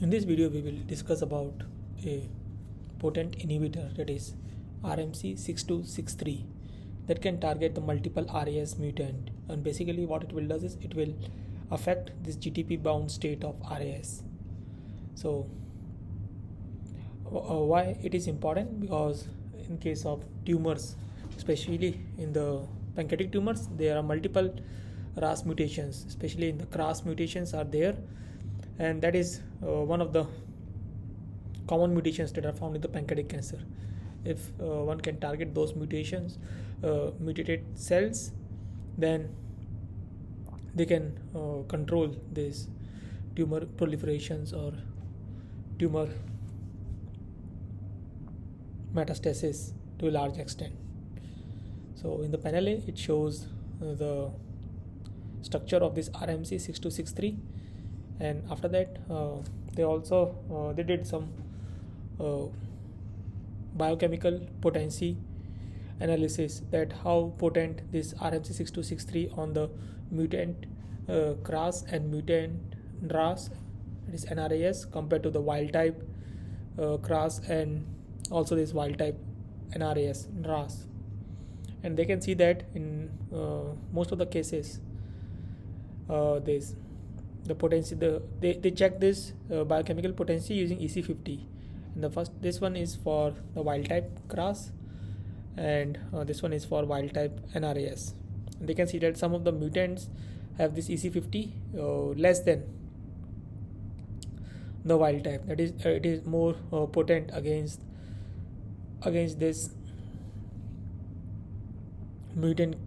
In this video, we will discuss about a potent inhibitor, that is RMC-6263, that can target the multiple RAS mutant. And basically what it will do is it will affect this GTP bound state of RAS. So why it is important? Because in case of tumors, especially in the pancreatic tumors, there are multiple RAS mutations, especially in the KRAS mutations are there, and that is one of the common mutations that are found in the pancreatic cancer. If one can target those mutations, mutated cells, then they can control these tumor proliferations or tumor metastasis to a large extent. So in the panel A, it shows the structure of this RMC-6263, and after that they did some biochemical potency analysis, that how potent this RMC-6263 on the mutant KRAS and mutant NRAS, that is NRAS, compared to the wild type KRAS and also this wild type NRAS. And they can see that in most of the cases, the potency, they check this biochemical potency using EC50. And this one is for the wild type KRAS, and this one is for wild type NRAS. And they can see that some of the mutants have this EC50 less than the wild type. That is, it is more potent against this mutant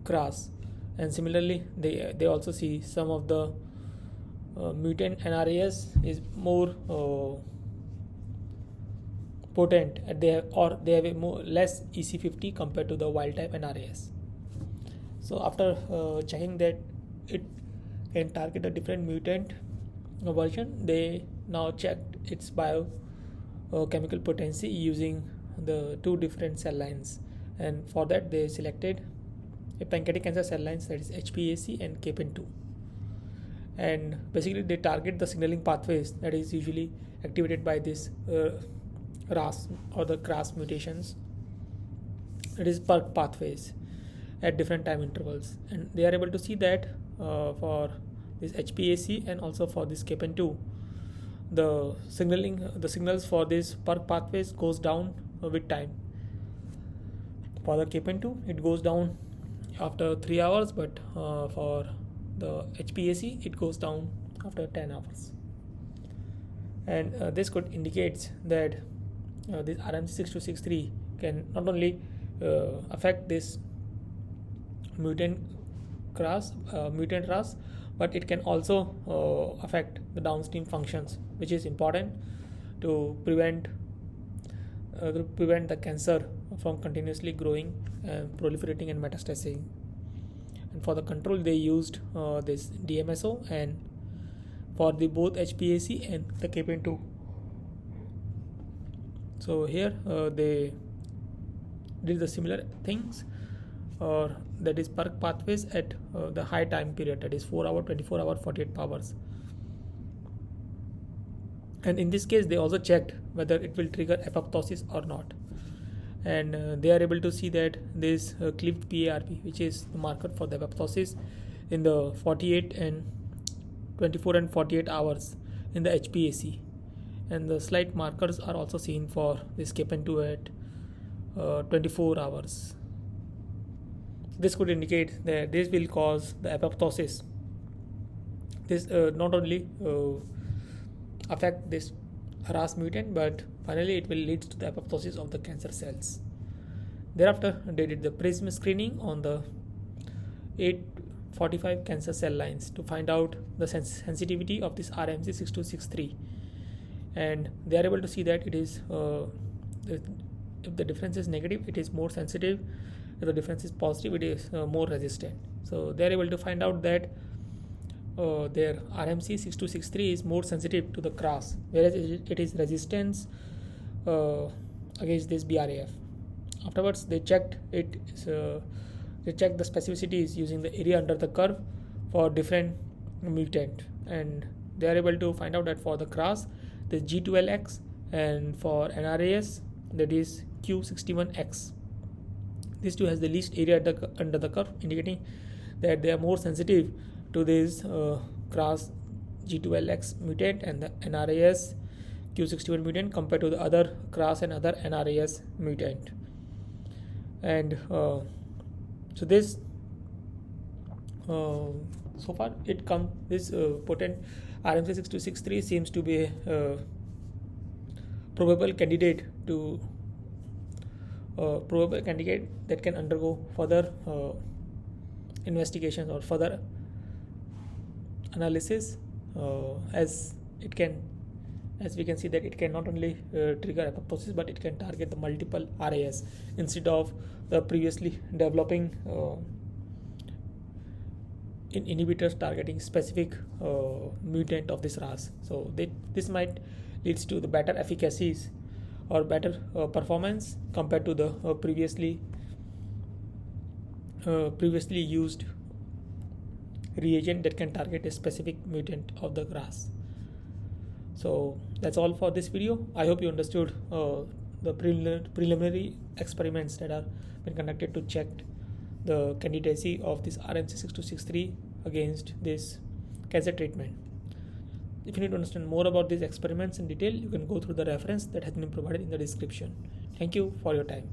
KRAS. And similarly, they also see some of the mutant NRAS is more potent, and they have a less EC50 compared to the wild type NRAS. So after checking that it can target a different mutant version, they now checked its biochemical potency using the two different cell lines, and for that they selected a pancreatic cancer cell lines, that is HPAC and KPN2. And basically they target the signaling pathways that is usually activated by this RAS or the KRAS mutations, it is PERK pathways at different time intervals. And they are able to see that for this HPAC and also for this KPN2, the signals for these PERK pathways goes down with time. For the KPN2, it goes down after 3 hours, but for the HPAC, it goes down after 10 hours. And this could indicate that this RMC-6263 can not only affect this mutant KRAS, mutant RAS, but it can also affect the downstream functions, which is important to prevent the cancer from continuously growing and proliferating and metastasizing. And for the control, they used this DMSO, and for the both HPAC and the KPN2. So here they did the similar things, or that is PERK pathways at the high time period, that is 4 hour, 24 hour, 48 hours. And in this case, they also checked whether it will trigger apoptosis or not. And they are able to see that this cleaved PARP, which is the marker for the apoptosis, in the 48 and 24 and 48 hours in the HPAC. And the slight markers are also seen for this KPN2 at 24 hours. This could indicate that this will cause the apoptosis. This not only affect this RAS mutant, but finally it will lead to the apoptosis of the cancer cells. Thereafter, they did the PRISM screening on the 845 cancer cell lines to find out the sensitivity of this RMC-6263, and they are able to see that it is if the difference is negative, it is more sensitive. If the difference is positive, it is more resistant. So they are able to find out that their RMC-6263 is more sensitive to the KRAS, whereas it is resistance against this BRAF. Afterwards, they checked it. They checked the specificities using the area under the curve for different mutant, and they are able to find out that for the KRAS, the G12X, and for NRAS, that is Q61X. These two has the least area under the curve, indicating that they are more sensitive to this KRAS G12X mutant and the NRAS Q61 mutant compared to the other KRAS and other NRAS mutant. And so this so far this potent RMC-6263 seems to be a probable candidate that can undergo further investigations or further analysis, as we can see that it can not only trigger apoptosis, but it can target the multiple RAS instead of the previously developing inhibitors targeting specific mutant of this RAS. So this might leads to the better efficacies or better performance compared to the previously used reagent that can target a specific mutant of the KRAS. So that's all for this video. I hope you understood the preliminary experiments that are been conducted to check the candidacy of this RMC-6263 against this cancer treatment. If you need to understand more about these experiments in detail, you can go through the reference that has been provided in the description. Thank you for your time.